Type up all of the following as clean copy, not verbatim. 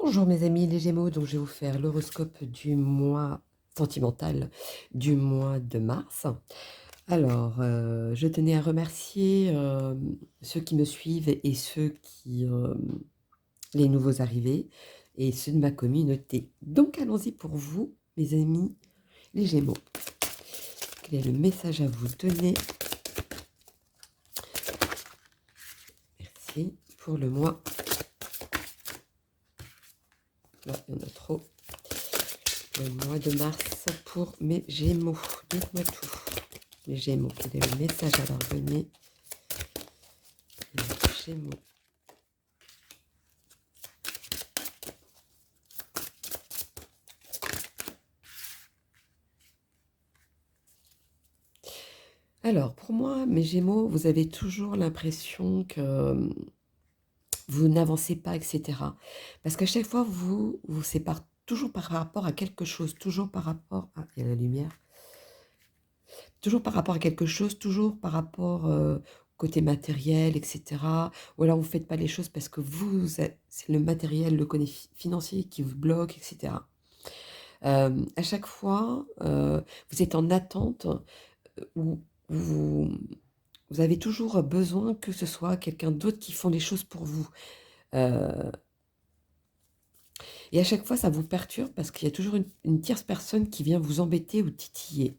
Bonjour mes amis les Gémeaux, donc je vais vous faire l'horoscope du mois sentimental du mois de mars. Alors, je tenais à remercier, ceux qui me suivent et ceux qui, les nouveaux arrivés et ceux de ma communauté. Donc allons-y pour vous, mes amis les Gémeaux. Quel est le message à vous donner? Merci pour le mois. Là, il y en a trop. Le mois de mars pour mes Gémeaux. Dites-moi tout. Les Gémeaux, quel est le message à leur donner? Les Gémeaux. Alors, pour moi, mes Gémeaux, vous avez toujours l'impression que vous n'avancez pas, etc. Parce qu'à chaque fois, vous séparez toujours par rapport à quelque chose, toujours par rapport à... Il y a la lumière. Toujours par rapport à quelque chose, toujours par rapport côté matériel, etc. Ou alors vous ne faites pas les choses parce que c'est le matériel, le côté financier qui vous bloque, etc. À chaque fois, vous êtes en attente où vous, vous avez toujours besoin que ce soit quelqu'un d'autre qui font les choses pour vous. Et à chaque fois, ça vous perturbe parce qu'il y a toujours une tierce personne qui vient vous embêter ou titiller.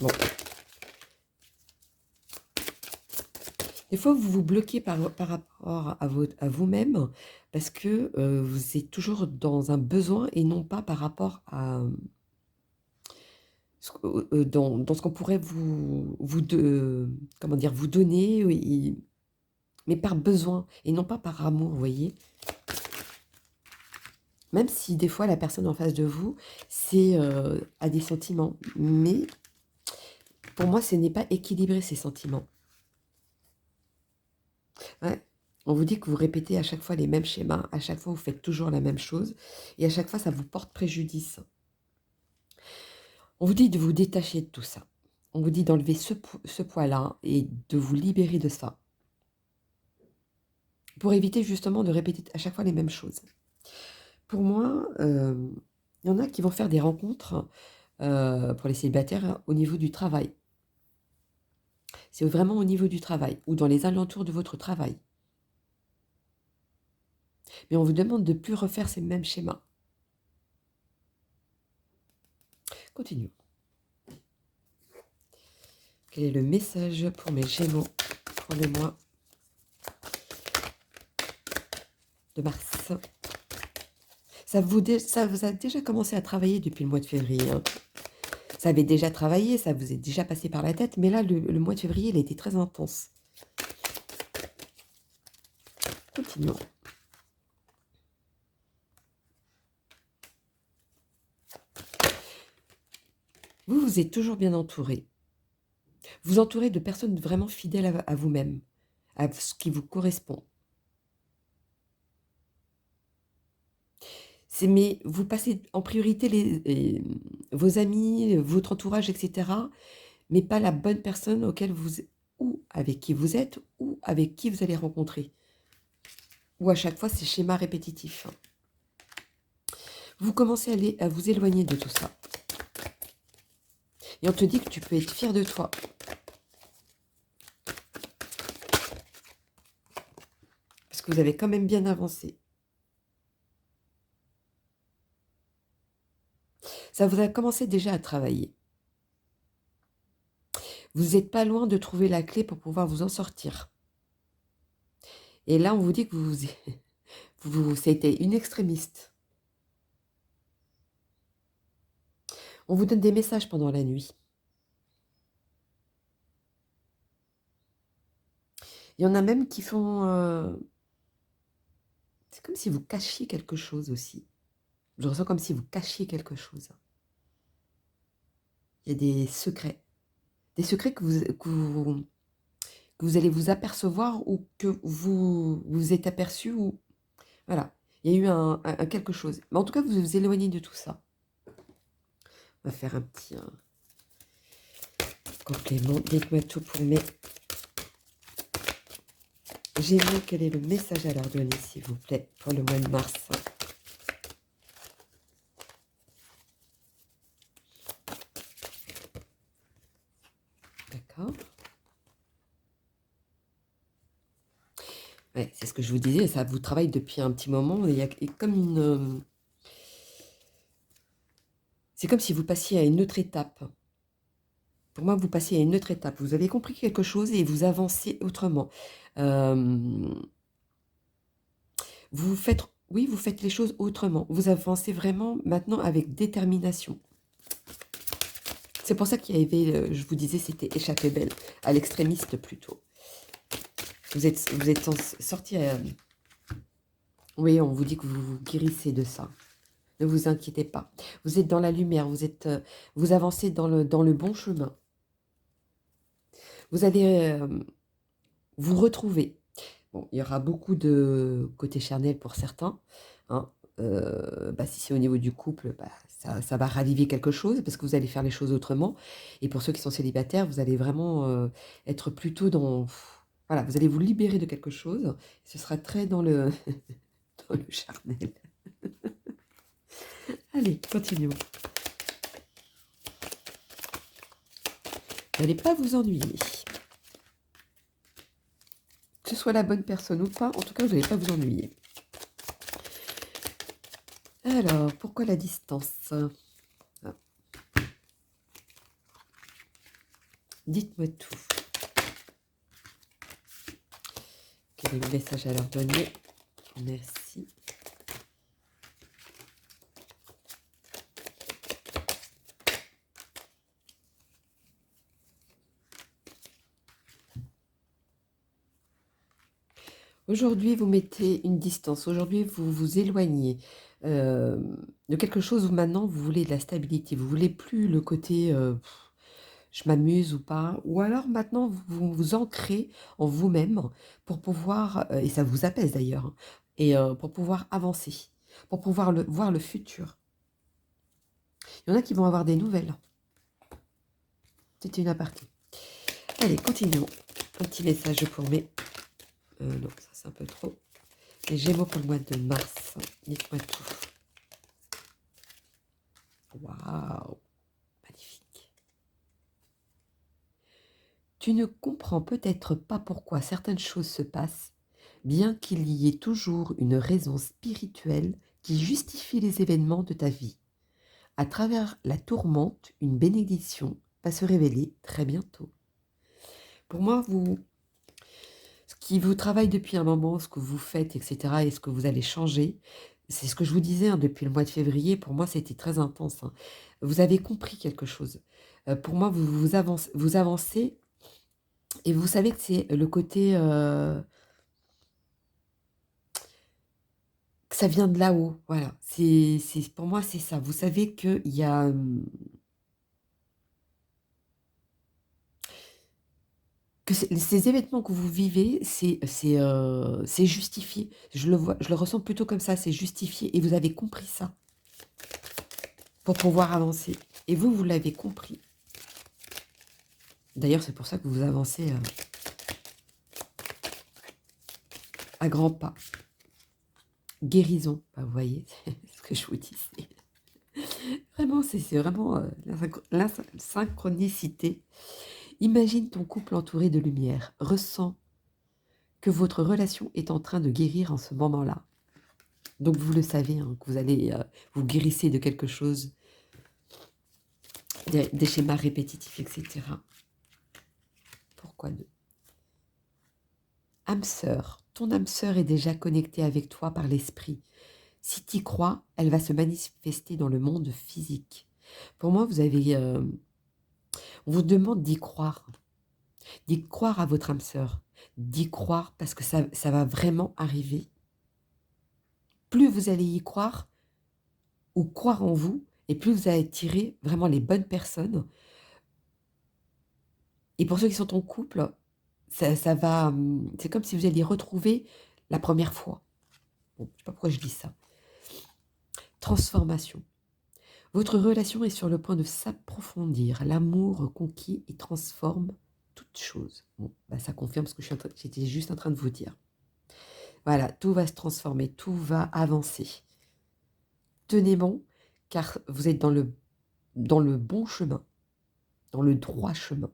Bon. Des fois, vous vous bloquez par rapport à vous-même parce que vous êtes toujours dans un besoin et non pas par rapport à dans ce qu'on pourrait comment dire, vous donner, mais par besoin et non pas par amour, vous voyez. Même si des fois la personne en face de vous a des sentiments, mais pour moi, ce n'est pas équilibré ces sentiments. Ouais. On vous dit que vous répétez à chaque fois les mêmes schémas, à chaque fois vous faites toujours la même chose, et à chaque fois ça vous porte préjudice. On vous dit de vous détacher de tout ça. On vous dit d'enlever ce poids-là et de vous libérer de ça. Pour éviter justement de répéter à chaque fois les mêmes choses. Pour moi, il y en a qui vont faire des rencontres pour les célibataires au niveau du travail. C'est vraiment au niveau du travail ou dans les alentours de votre travail. Mais on vous demande de ne plus refaire ces mêmes schémas. Continuons. Quel est le message pour mes Gémeaux pour le mois de mars? Ça vous a déjà commencé à travailler depuis le mois de février. Hein. Ça avait déjà travaillé, ça vous est déjà passé par la tête, mais là, le mois de février, il a été très intense. Continuons. Vous êtes toujours bien entouré. Vous entourez de personnes vraiment fidèles à vous-même, à ce qui vous correspond. Mais vous passez en priorité vos amis, votre entourage, etc., mais pas la bonne personne ou avec qui vous êtes, ou avec qui vous allez rencontrer. Ou à chaque fois, c'est schéma répétitif. Vous commencez à vous éloigner de tout ça. Et on te dit que tu peux être fier de toi. Parce que vous avez quand même bien avancé. Ça vous a commencé déjà à travailler. Vous n'êtes pas loin de trouver la clé pour pouvoir vous en sortir. Et là, on vous dit que c'était une extrémiste. On vous donne des messages pendant la nuit. Il y en a même qui font... c'est comme si vous cachiez quelque chose aussi. Je ressens comme si vous cachiez quelque chose. Il y a des secrets. Des secrets que vous allez vous apercevoir ou que vous êtes aperçu. Ou voilà, il y a eu un quelque chose. Mais en tout cas, vous vous éloignez de tout ça. On va faire un petit complément. Dites-moi tout pour mes Gémeaux, quel est le message à leur donner, s'il vous plaît, pour le mois de mars? D'accord. Ouais, c'est ce que je vous disais, ça vous travaille depuis un petit moment. Il y a comme une... C'est comme si vous passiez à une autre étape. Pour moi, vous passez à une autre étape. Vous avez compris quelque chose et vous avancez autrement. Vous faites, oui, vous faites les choses autrement. Vous avancez vraiment maintenant avec détermination. C'est pour ça qu'il y avait, je vous disais, c'était échappée belle, à l'extrémiste plutôt. Vous êtes sorti. Oui, on vous dit que vous vous guérissez de ça. Ne vous inquiétez pas. Vous êtes dans la lumière. Vous avancez dans le bon chemin. Vous allez vous retrouver. Bon, il y aura beaucoup de côté charnel pour certains. Hein. Si c'est au niveau du couple, ça va raviver quelque chose parce que vous allez faire les choses autrement. Et pour ceux qui sont célibataires, vous allez vraiment être plutôt dans... Voilà, vous allez vous libérer de quelque chose. Ce sera très dans le, dans le charnel. Allez, continuons. Vous n'allez pas vous ennuyer. Que ce soit la bonne personne ou pas, en tout cas, vous n'allez pas vous ennuyer. Alors, pourquoi la distance? Dites-moi tout. Quel est le message à leur donner? Merci. Aujourd'hui, vous mettez une distance. Aujourd'hui, vous vous éloignez de quelque chose où maintenant, vous voulez de la stabilité. Vous voulez plus le côté je m'amuse ou pas. Ou alors maintenant, vous vous ancrez en vous-même pour pouvoir, et ça vous apaise d'ailleurs, hein, et pour pouvoir avancer, pour pouvoir voir le futur. Il y en a qui vont avoir des nouvelles. C'était une aparté. Allez, continuons. Un petit message pour mes... non, ça c'est un peu trop. Les Gémeaux pour le mois de mars. Dites-moi tout. Waouh, magnifique. Tu ne comprends peut-être pas pourquoi certaines choses se passent, bien qu'il y ait toujours une raison spirituelle qui justifie les événements de ta vie. À travers la tourmente, une bénédiction va se révéler très bientôt. Pour moi, ce qui vous travaille depuis un moment, ce que vous faites, etc., et ce que vous allez changer, c'est ce que je vous disais hein, depuis le mois de février. Pour moi, c'était très intense. Hein. Vous avez compris quelque chose. Pour moi, vous avancez et vous savez que c'est le côté... que ça vient de là-haut. Voilà. Pour moi, c'est ça. Vous savez qu'il y a... que ces événements que vous vivez, c'est justifié. Je le ressens plutôt comme ça, c'est justifié. Et vous avez compris ça pour pouvoir avancer. Et vous l'avez compris. D'ailleurs, c'est pour ça que vous avancez à grands pas. Guérison, vous voyez, c'est ce que je vous disais. Vraiment, c'est vraiment la synchronicité. Imagine ton couple entouré de lumière. Ressens que votre relation est en train de guérir en ce moment-là. Donc vous le savez, hein, que vous allez vous guérissez de quelque chose, des schémas répétitifs, etc. Pourquoi deux? Âme sœur, ton âme sœur est déjà connectée avec toi par l'esprit. Si tu y crois, elle va se manifester dans le monde physique. Pour moi, on vous demande d'y croire à votre âme sœur, d'y croire parce que ça va vraiment arriver. Plus vous allez y croire ou croire en vous, et plus vous allez attirer vraiment les bonnes personnes. Et pour ceux qui sont en couple, ça va, c'est comme si vous alliez retrouver la première fois. Bon, je ne sais pas pourquoi je dis ça. Transformation. Votre relation est sur le point de s'approfondir. L'amour conquis et transforme toute chose. Bon, ça confirme ce que j'étais juste en train de vous dire. Voilà, tout va se transformer, tout va avancer. Tenez bon, car vous êtes dans le bon chemin, dans le droit chemin.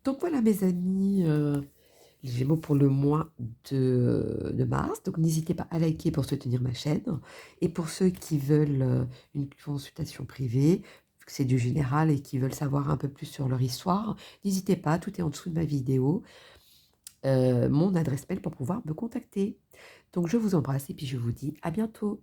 Donc voilà mes amis, les Gémeaux pour le mois de mars. Donc n'hésitez pas à liker pour soutenir ma chaîne. Et pour ceux qui veulent une consultation privée, vu que c'est du général et qui veulent savoir un peu plus sur leur histoire, n'hésitez pas, tout est en dessous de ma vidéo, mon adresse mail pour pouvoir me contacter. Donc je vous embrasse et puis je vous dis à bientôt.